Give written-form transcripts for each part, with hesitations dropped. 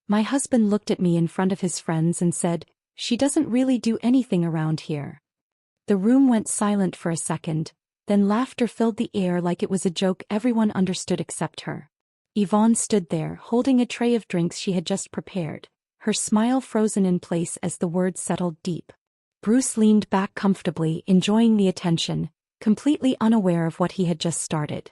My husband looked at me in front of his friends and said, "She doesn't really do anything around here." The room went silent for a second, then laughter filled the air like it was a joke everyone understood except her. Yvonne stood there, holding a tray of drinks she had just prepared, her smile frozen in place as the words settled deep. Bruce leaned back comfortably, enjoying the attention, completely unaware of what he had just started.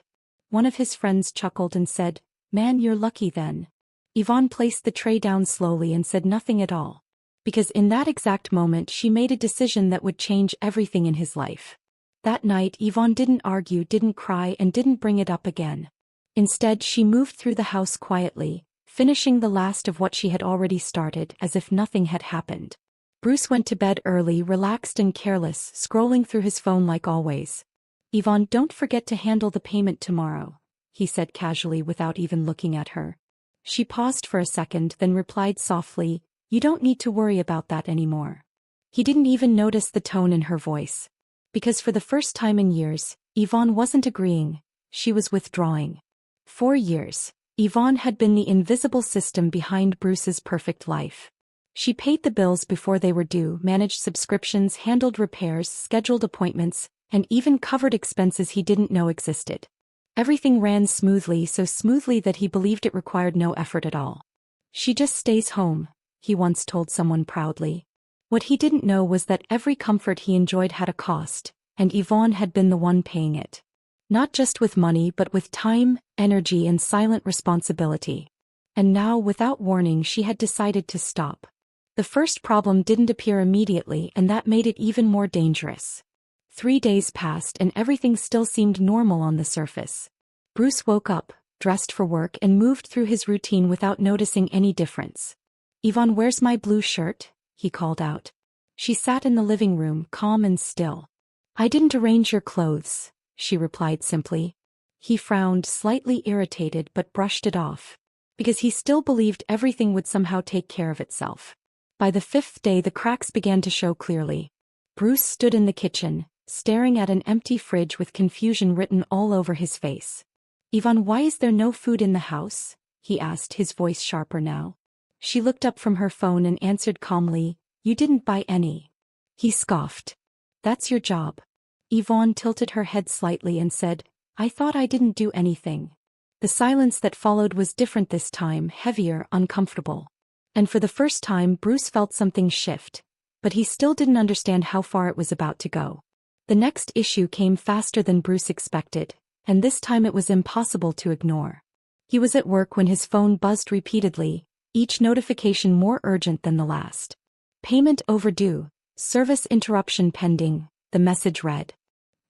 One of his friends chuckled and said, "Man, you're lucky then." Yvonne placed the tray down slowly and said nothing at all. Because in that exact moment she made a decision that would change everything in his life. That night Yvonne didn't argue, didn't cry, and didn't bring it up again. Instead she moved through the house quietly, finishing the last of what she had already started as if nothing had happened. Bruce went to bed early, relaxed and careless, scrolling through his phone like always. "Yvonne, don't forget to handle the payment tomorrow," he said casually without even looking at her. She paused for a second, then replied softly, "You don't need to worry about that anymore." He didn't even notice the tone in her voice. Because for the first time in years, Yvonne wasn't agreeing, she was withdrawing. For years, Yvonne had been the invisible system behind Bruce's perfect life. She paid the bills before they were due, managed subscriptions, handled repairs, scheduled appointments, and even covered expenses he didn't know existed. Everything ran smoothly, so smoothly that he believed it required no effort at all. "She just stays home," he once told someone proudly. What he didn't know was that every comfort he enjoyed had a cost, and Yvonne had been the one paying it. Not just with money but with time, energy and silent responsibility. And now, without warning, she had decided to stop. The first problem didn't appear immediately, and that made it even more dangerous. 3 days passed and everything still seemed normal on the surface. Bruce woke up, dressed for work, and moved through his routine without noticing any difference. "Yvonne, where's my blue shirt?" he called out. She sat in the living room, calm and still. "I didn't arrange your clothes," she replied simply. He frowned, slightly irritated, but brushed it off. Because he still believed everything would somehow take care of itself. By the 5th day the cracks began to show clearly. Bruce stood in the kitchen, staring at an empty fridge with confusion written all over his face. "Yvonne, why is there no food in the house?" he asked, his voice sharper now. She looked up from her phone and answered calmly, "You didn't buy any." He scoffed. "That's your job." Yvonne tilted her head slightly and said, "I thought I didn't do anything." The silence that followed was different this time, heavier, uncomfortable. And for the first time Bruce felt something shift, but he still didn't understand how far it was about to go. The next issue came faster than Bruce expected, and this time it was impossible to ignore. He was at work when his phone buzzed repeatedly, each notification more urgent than the last. "Payment overdue, service interruption pending," the message read.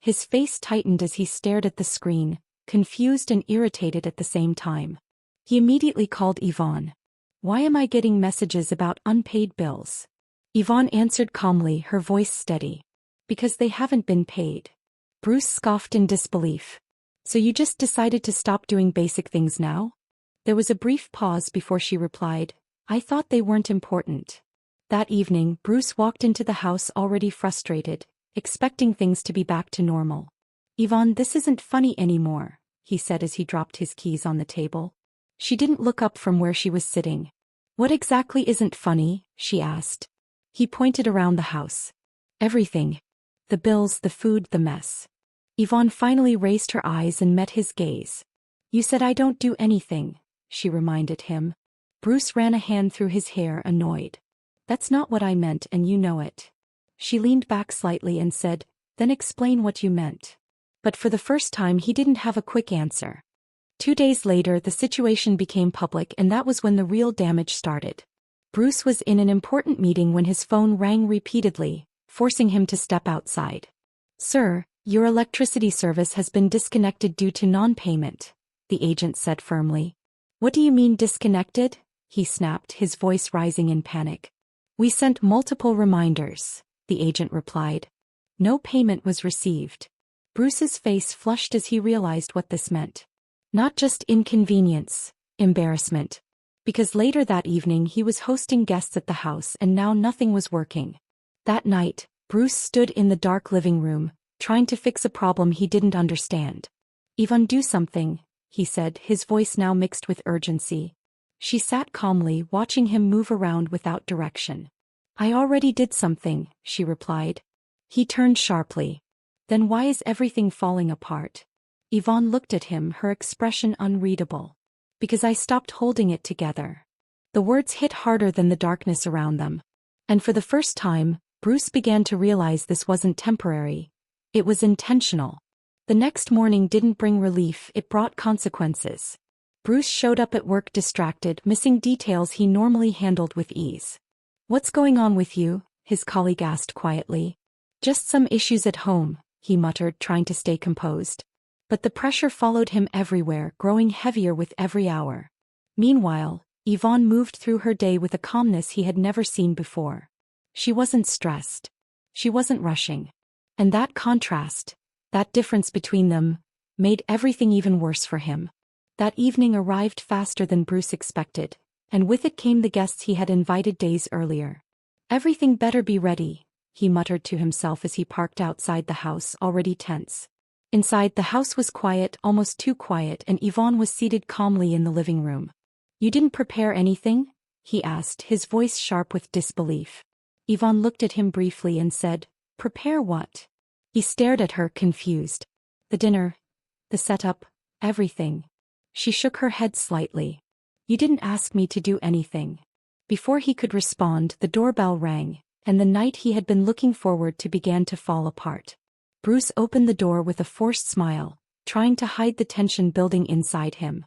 His face tightened as he stared at the screen, confused and irritated at the same time. He immediately called Yvonne. "Why am I getting messages about unpaid bills?" Yvonne answered calmly, her voice steady. "Because they haven't been paid." Bruce scoffed in disbelief. "So you just decided to stop doing basic things now?" There was a brief pause before she replied, "I thought they weren't important." That evening, Bruce walked into the house already frustrated, expecting things to be back to normal. "Yvonne, this isn't funny anymore," he said as he dropped his keys on the table. She didn't look up from where she was sitting. "What exactly isn't funny?" she asked. He pointed around the house. "Everything. The bills, the food, the mess." Yvonne finally raised her eyes and met his gaze. "You said I don't do anything," she reminded him. Bruce ran a hand through his hair, annoyed. "That's not what I meant, and you know it." She leaned back slightly and said, "Then explain what you meant." But for the first time he didn't have a quick answer. 2 days later the situation became public, and that was when the real damage started. Bruce was in an important meeting when his phone rang repeatedly, forcing him to step outside. "Sir, your electricity service has been disconnected due to non-payment," the agent said firmly. "What do you mean disconnected?" he snapped, his voice rising in panic. "We sent multiple reminders," the agent replied. No payment was received. Bruce's face flushed as he realized what this meant. Not just inconvenience, embarrassment. Because later that evening he was hosting guests at the house and now nothing was working. That night, Bruce stood in the dark living room, trying to fix a problem he didn't understand. "Yvonne, do something," he said, his voice now mixed with urgency. She sat calmly, watching him move around without direction. I already did something, she replied. He turned sharply. Then why is everything falling apart? Yvonne looked at him, her expression unreadable. Because I stopped holding it together. The words hit harder than the darkness around them. And for the first time, Bruce began to realize this wasn't temporary. It was intentional. The next morning didn't bring relief, it brought consequences. Bruce showed up at work distracted, missing details he normally handled with ease. What's going on with you? His colleague asked quietly. Just some issues at home, he muttered, trying to stay composed. But the pressure followed him everywhere, growing heavier with every hour. Meanwhile, Yvonne moved through her day with a calmness he had never seen before. She wasn't stressed. She wasn't rushing. And that contrast, that difference between them, made everything even worse for him. That evening arrived faster than Bruce expected, and with it came the guests he had invited days earlier. Everything better be ready, he muttered to himself as he parked outside the house, already tense. Inside, the house was quiet, almost too quiet, and Yvonne was seated calmly in the living room. You didn't prepare anything? He asked, his voice sharp with disbelief. Yvonne looked at him briefly and said, Prepare what? He stared at her, confused. The dinner, the setup, everything. She shook her head slightly. You didn't ask me to do anything. Before he could respond, the doorbell rang, and the night he had been looking forward to began to fall apart. Bruce opened the door with a forced smile, trying to hide the tension building inside him.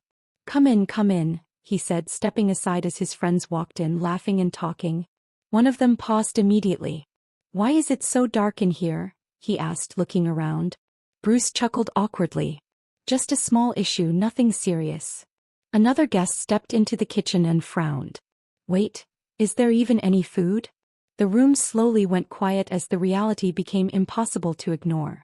Come in, he said, stepping aside as his friends walked in, laughing and talking. One of them paused immediately. Why is it so dark in here? He asked, looking around. Bruce chuckled awkwardly. Just a small issue, nothing serious. Another guest stepped into the kitchen and frowned. Wait, is there even any food? The room slowly went quiet as the reality became impossible to ignore.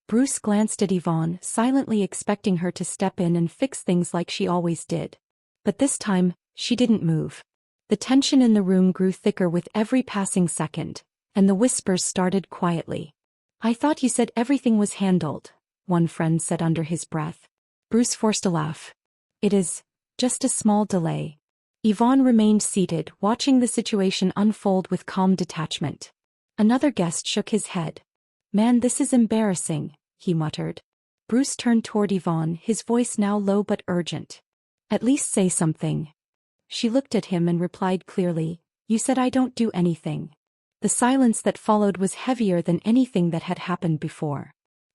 Bruce glanced at Yvonne, silently expecting her to step in and fix things like she always did. But this time, she didn't move. The tension in the room grew thicker with every passing second, and the whispers started quietly. I thought you said everything was handled, one friend said under his breath. Bruce forced a laugh. It is just a small delay. Yvonne remained seated, watching the situation unfold with calm detachment. Another guest shook his head. Man, this is embarrassing, he muttered. Bruce turned toward Yvonne, his voice now low but urgent. At least say something. She looked at him and replied clearly, You said I don't do anything. The silence that followed was heavier than anything that had happened before.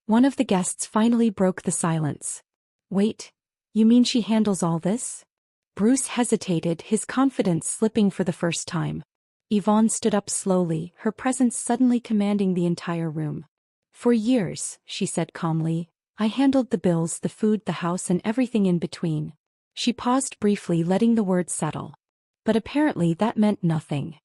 One of the guests finally broke the silence. Wait, you mean she handles all this? Bruce hesitated, his confidence slipping for the first time. Yvonne stood up slowly, her presence suddenly commanding the entire room. For years, she said calmly, I handled the bills, the food, the house, and everything in between. She paused briefly, letting the words settle. But apparently that meant nothing.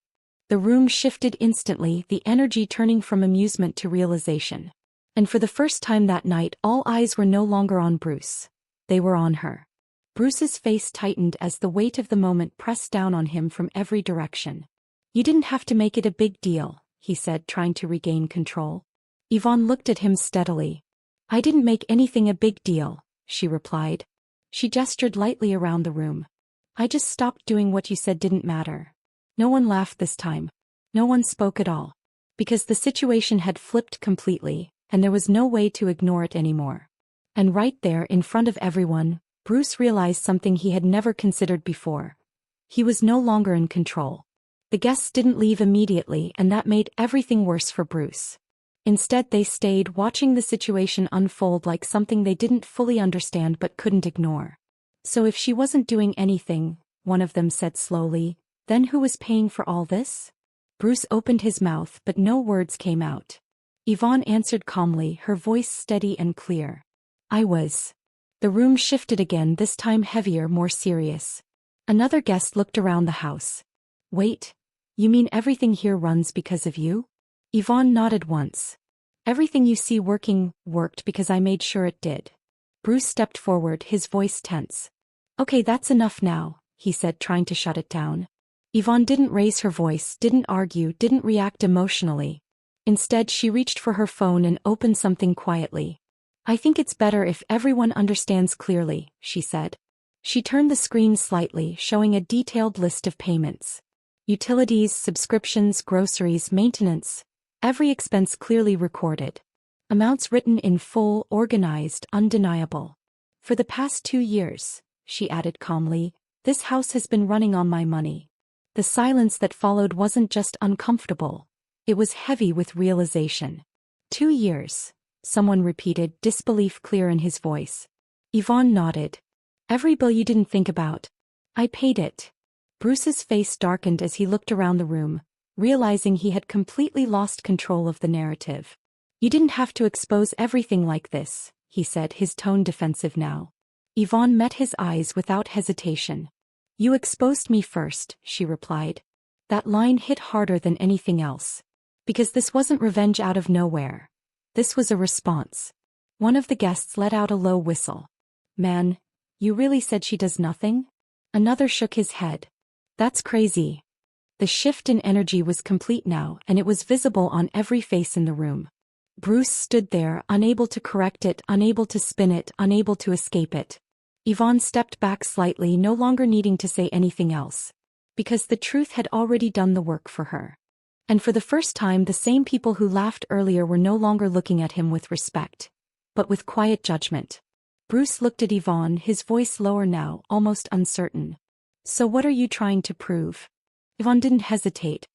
The room shifted instantly, the energy turning from amusement to realization. And for the first time that night, all eyes were no longer on Bruce. They were on her. Bruce's face tightened as the weight of the moment pressed down on him from every direction. You didn't have to make it a big deal, he said, trying to regain control. Yvonne looked at him steadily. I didn't make anything a big deal, she replied. She gestured lightly around the room. I just stopped doing what you said didn't matter. No one laughed this time. No one spoke at all. Because the situation had flipped completely, and there was no way to ignore it anymore. And right there, in front of everyone, Bruce realized something he had never considered before. He was no longer in control. The guests didn't leave immediately, and that made everything worse for Bruce. Instead, they stayed, watching the situation unfold like something they didn't fully understand but couldn't ignore. So if she wasn't doing anything, one of them said slowly, then who was paying for all this? Bruce opened his mouth, but no words came out. Yvonne answered calmly, her voice steady and clear. I was. The room shifted again, this time heavier, more serious. Another guest looked around the house. Wait, you mean everything here runs because of you? Yvonne nodded once. Everything you see worked because I made sure it did. Bruce stepped forward, his voice tense. Okay, that's enough now, he said, trying to shut it down. Yvonne didn't raise her voice, didn't argue, didn't react emotionally. Instead, she reached for her phone and opened something quietly. I think it's better if everyone understands clearly, she said. She turned the screen slightly, showing a detailed list of payments. Utilities, subscriptions, groceries, maintenance. Every expense clearly recorded. Amounts written in full, organized, undeniable. For the past 2 years, she added calmly, this house has been running on my money. The silence that followed wasn't just uncomfortable. It was heavy with realization. 2 years, someone repeated, disbelief clear in his voice. Yvonne nodded. Every bill you didn't think about. I paid it. Bruce's face darkened as he looked around the room, realizing he had completely lost control of the narrative. You didn't have to expose everything like this, he said, his tone defensive now. Yvonne met his eyes without hesitation. You exposed me first, she replied. That line hit harder than anything else. Because this wasn't revenge out of nowhere. This was a response. One of the guests let out a low whistle. Man, you really said she does nothing? Another shook his head. That's crazy. The shift in energy was complete now, and it was visible on every face in the room. Bruce stood there, unable to correct it, unable to spin it, unable to escape it. Yvonne stepped back slightly, no longer needing to say anything else. Because the truth had already done the work for her. And for the first time, the same people who laughed earlier were no longer looking at him with respect, but with quiet judgment. Bruce looked at Yvonne, his voice lower now, almost uncertain. So what are you trying to prove? Yvonne didn't hesitate.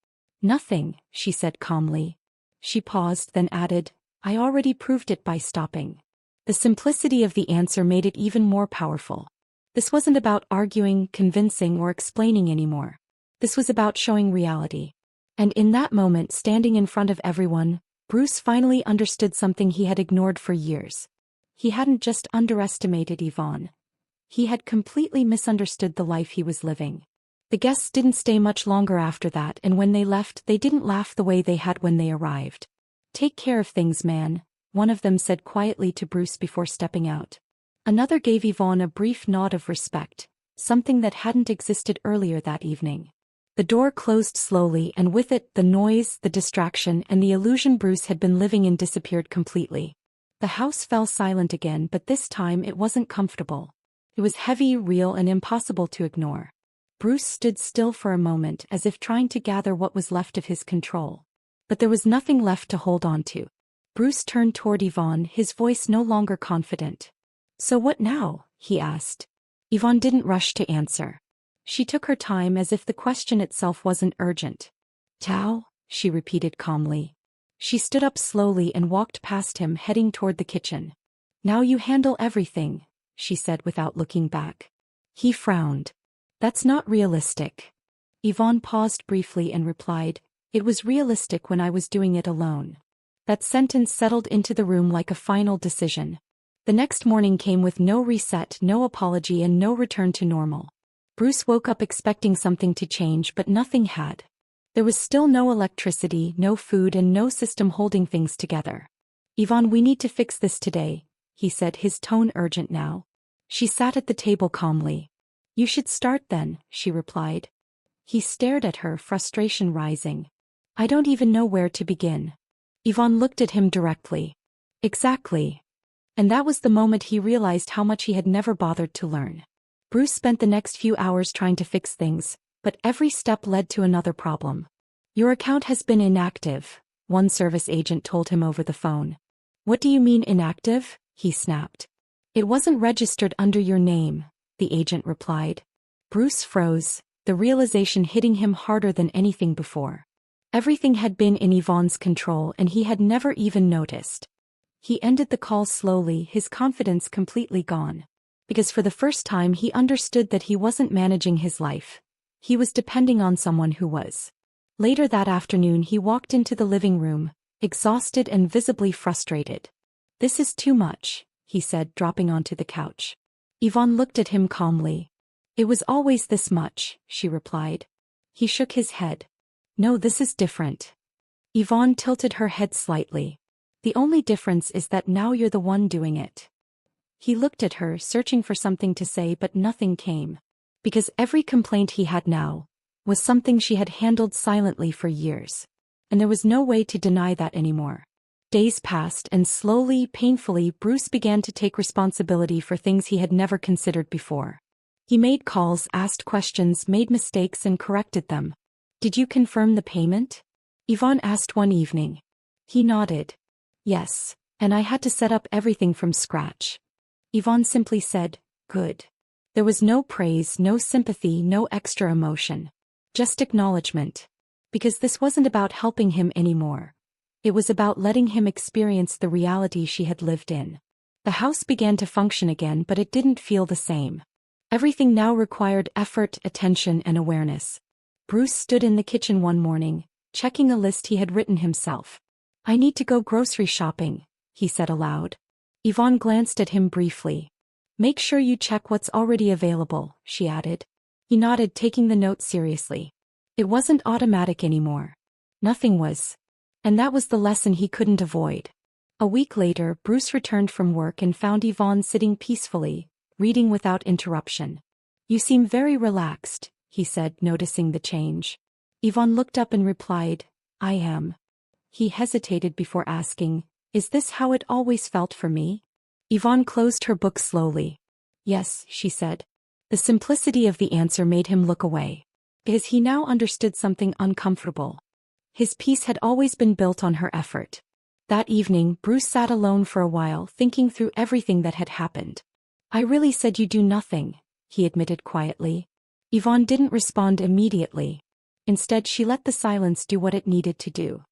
Nothing, she said calmly. She paused, then added, I already proved it by stopping. The simplicity of the answer made it even more powerful. This wasn't about arguing, convincing, or explaining anymore. This was about showing reality. And in that moment, standing in front of everyone, Bruce finally understood something he had ignored for years. He hadn't just underestimated Yvonne. He had completely misunderstood the life he was living. The guests didn't stay much longer after that, and when they left, they didn't laugh the way they had when they arrived. Take care of things, man, one of them said quietly to Bruce before stepping out. Another gave Yvonne a brief nod of respect, something that hadn't existed earlier that evening. The door closed slowly, and with it, the noise, the distraction, and the illusion Bruce had been living in disappeared completely. The house fell silent again, but this time it wasn't comfortable. It was heavy, real, and impossible to ignore. Bruce stood still for a moment, as if trying to gather what was left of his control. But there was nothing left to hold on to. Bruce turned toward Yvonne, his voice no longer confident. So what now? He asked. Yvonne didn't rush to answer. She took her time, as if the question itself wasn't urgent. Tao, she repeated calmly. She stood up slowly and walked past him, heading toward the kitchen. Now you handle everything, she said without looking back. He frowned. That's not realistic. Yvonne paused briefly and replied, it was realistic when I was doing it alone. That sentence settled into the room like a final decision. The next morning came with no reset, no apology, and no return to normal. Bruce woke up expecting something to change, but nothing had. There was still no electricity, no food, and no system holding things together. Yvonne, we need to fix this today, he said, his tone urgent now. She sat at the table calmly. You should start then, she replied. He stared at her, frustration rising. I don't even know where to begin. Yvonne looked at him directly. Exactly. And that was the moment he realized how much he had never bothered to learn. Bruce spent the next few hours trying to fix things, but every step led to another problem. Your account has been inactive, one service agent told him over the phone. What do you mean inactive? He snapped. It wasn't registered under your name, the agent replied. Bruce froze, the realization hitting him harder than anything before. Everything had been in Yvonne's control, and he had never even noticed. He ended the call slowly, his confidence completely gone. Because for the first time he understood that he wasn't managing his life. He was depending on someone who was. Later that afternoon he walked into the living room, exhausted and visibly frustrated. This is too much, he said, dropping onto the couch. Yvonne looked at him calmly. It was always this much, she replied. He shook his head. No, this is different. Yvonne tilted her head slightly. The only difference is that now you're the one doing it. He looked at her, searching for something to say, but nothing came. Because every complaint he had now was something she had handled silently for years. And there was no way to deny that anymore. Days passed, and slowly, painfully, Bruce began to take responsibility for things he had never considered before. He made calls, asked questions, made mistakes and corrected them. Did you confirm the payment? Yvonne asked one evening. He nodded. Yes, and I had to set up everything from scratch. Yvonne simply said, good. There was no praise, no sympathy, no extra emotion. Just acknowledgement. Because this wasn't about helping him anymore. It was about letting him experience the reality she had lived in. The house began to function again, but it didn't feel the same. Everything now required effort, attention, and awareness. Bruce stood in the kitchen one morning, checking a list he had written himself. I need to go grocery shopping, he said aloud. Yvonne glanced at him briefly. Make sure you check what's already available, she added. He nodded, taking the note seriously. It wasn't automatic anymore. Nothing was. And that was the lesson he couldn't avoid. A week later, Bruce returned from work and found Yvonne sitting peacefully, reading without interruption. You seem very relaxed, he said, noticing the change. Yvonne looked up and replied, I am. He hesitated before asking, is this how it always felt for me? Yvonne closed her book slowly. Yes, she said. The simplicity of the answer made him look away. Because he now understood something uncomfortable. His peace had always been built on her effort. That evening, Bruce sat alone for a while, thinking through everything that had happened. I really said you do nothing, he admitted quietly. Yvonne didn't respond immediately. Instead, she let the silence do what it needed to do.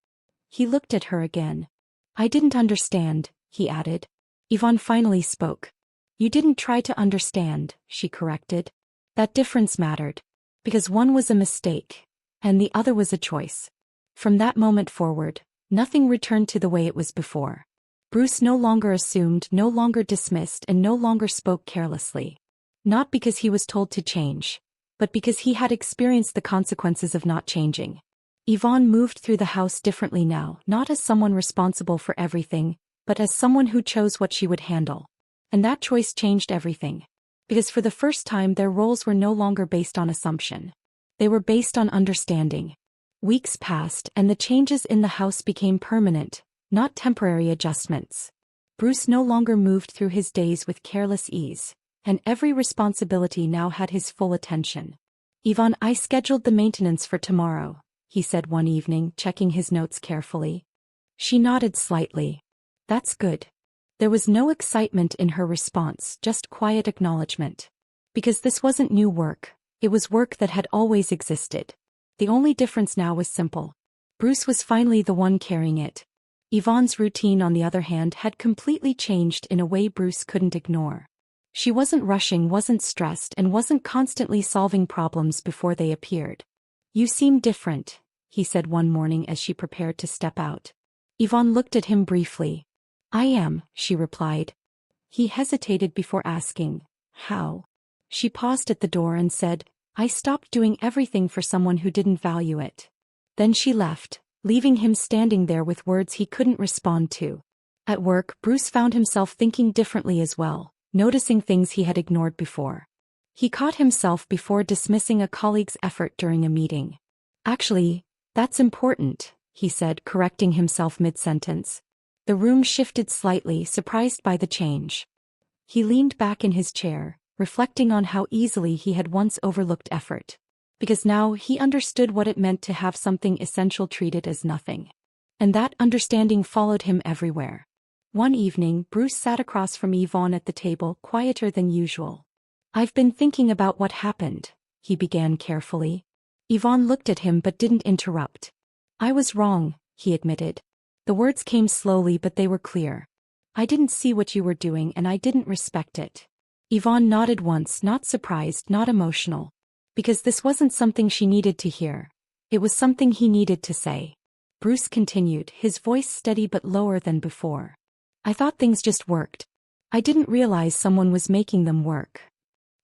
He looked at her again. I didn't understand, he added. Yvonne finally spoke. You didn't try to understand, she corrected. That difference mattered. Because one was a mistake, and the other was a choice. From that moment forward, nothing returned to the way it was before. Bruce no longer assumed, no longer dismissed, and no longer spoke carelessly. Not because he was told to change, but because he had experienced the consequences of not changing. Yvonne moved through the house differently now, not as someone responsible for everything, but as someone who chose what she would handle. And that choice changed everything. Because for the first time their roles were no longer based on assumption. They were based on understanding. Weeks passed and the changes in the house became permanent, not temporary adjustments. Bruce no longer moved through his days with careless ease, and every responsibility now had his full attention. Yvonne, I scheduled the maintenance for tomorrow, he said one evening, checking his notes carefully. She nodded slightly. That's good. There was no excitement in her response, just quiet acknowledgement. Because this wasn't new work, it was work that had always existed. The only difference now was simple. Bruce was finally the one carrying it. Yvonne's routine, on the other hand, had completely changed in a way Bruce couldn't ignore. She wasn't rushing, wasn't stressed, and wasn't constantly solving problems before they appeared. You seem different, he said one morning as she prepared to step out. Yvonne looked at him briefly. I am, she replied. He hesitated before asking, how? She paused at the door and said, I stopped doing everything for someone who didn't value it. Then she left, leaving him standing there with words he couldn't respond to. At work, Bruce found himself thinking differently as well, noticing things he had ignored before. He caught himself before dismissing a colleague's effort during a meeting. Actually, that's important, he said, correcting himself mid-sentence. The room shifted slightly, surprised by the change. He leaned back in his chair, reflecting on how easily he had once overlooked effort. Because now he understood what it meant to have something essential treated as nothing. And that understanding followed him everywhere. One evening, Bruce sat across from Yvonne at the table, quieter than usual. I've been thinking about what happened, he began carefully. Yvonne looked at him but didn't interrupt. I was wrong, he admitted. The words came slowly but they were clear. I didn't see what you were doing and I didn't respect it. Yvonne nodded once, not surprised, not emotional. Because this wasn't something she needed to hear. It was something he needed to say. Bruce continued, his voice steady but lower than before. I thought things just worked. I didn't realize someone was making them work.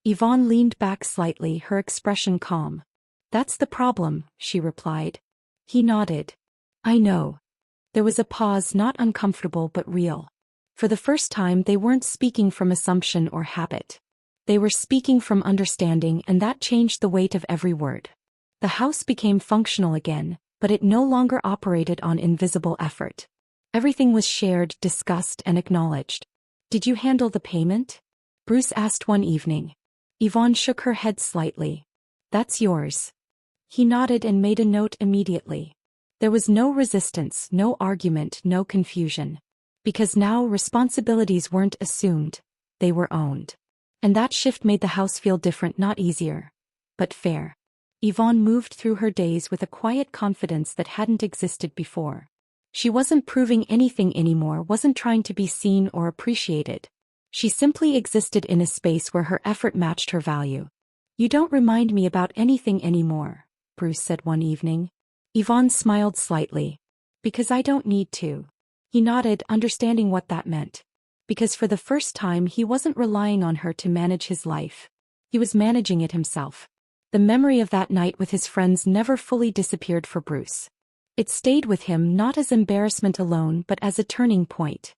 Yvonne leaned back slightly, her expression calm. That's the problem, she replied. He nodded. I know. There was a pause, not uncomfortable but real. For the first time they weren't speaking from assumption or habit. They were speaking from understanding, and that changed the weight of every word. The house became functional again, but it no longer operated on invisible effort. Everything was shared, discussed, and acknowledged. Did you handle the payment? Bruce asked one evening. Yvonne shook her head slightly. That's yours. He nodded and made a note immediately. There was no resistance, no argument, no confusion. Because now responsibilities weren't assumed, they were owned. And that shift made the house feel different, not easier, but fair. Yvonne moved through her days with a quiet confidence that hadn't existed before. She wasn't proving anything anymore, wasn't trying to be seen or appreciated. She simply existed in a space where her effort matched her value. You don't remind me about anything anymore, Bruce said one evening. Yvonne smiled slightly. Because I don't need to. He nodded, understanding what that meant. Because for the first time he wasn't relying on her to manage his life. He was managing it himself. The memory of that night with his friends never fully disappeared for Bruce. It stayed with him not as embarrassment alone but as a turning point.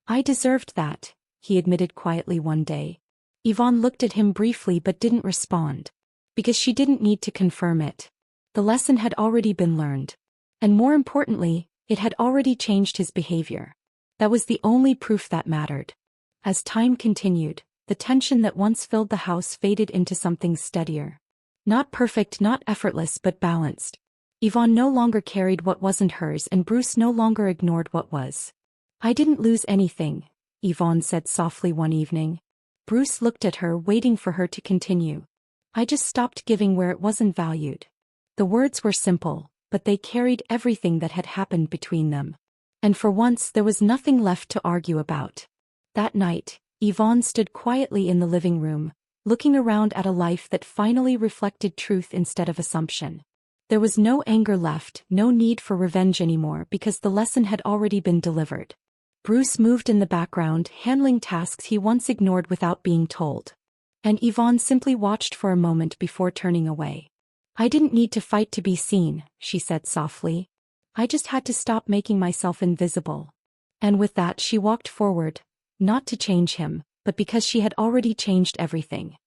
I deserved that, he admitted quietly one day. Yvonne looked at him briefly but didn't respond. Because she didn't need to confirm it. The lesson had already been learned. And more importantly, it had already changed his behavior. That was the only proof that mattered. As time continued, the tension that once filled the house faded into something steadier. Not perfect, not effortless, but balanced. Yvonne no longer carried what wasn't hers and Bruce no longer ignored what was. I didn't lose anything, Yvonne said softly one evening. Bruce looked at her, waiting for her to continue. I just stopped giving where it wasn't valued. The words were simple, but they carried everything that had happened between them. And for once there was nothing left to argue about. That night, Yvonne stood quietly in the living room, looking around at a life that finally reflected truth instead of assumption. There was no anger left, no need for revenge anymore because the lesson had already been delivered. Bruce moved in the background, handling tasks he once ignored without being told. And Yvonne simply watched for a moment before turning away. I didn't need to fight to be seen, she said softly. I just had to stop making myself invisible. And with that she walked forward, not to change him, but because she had already changed everything.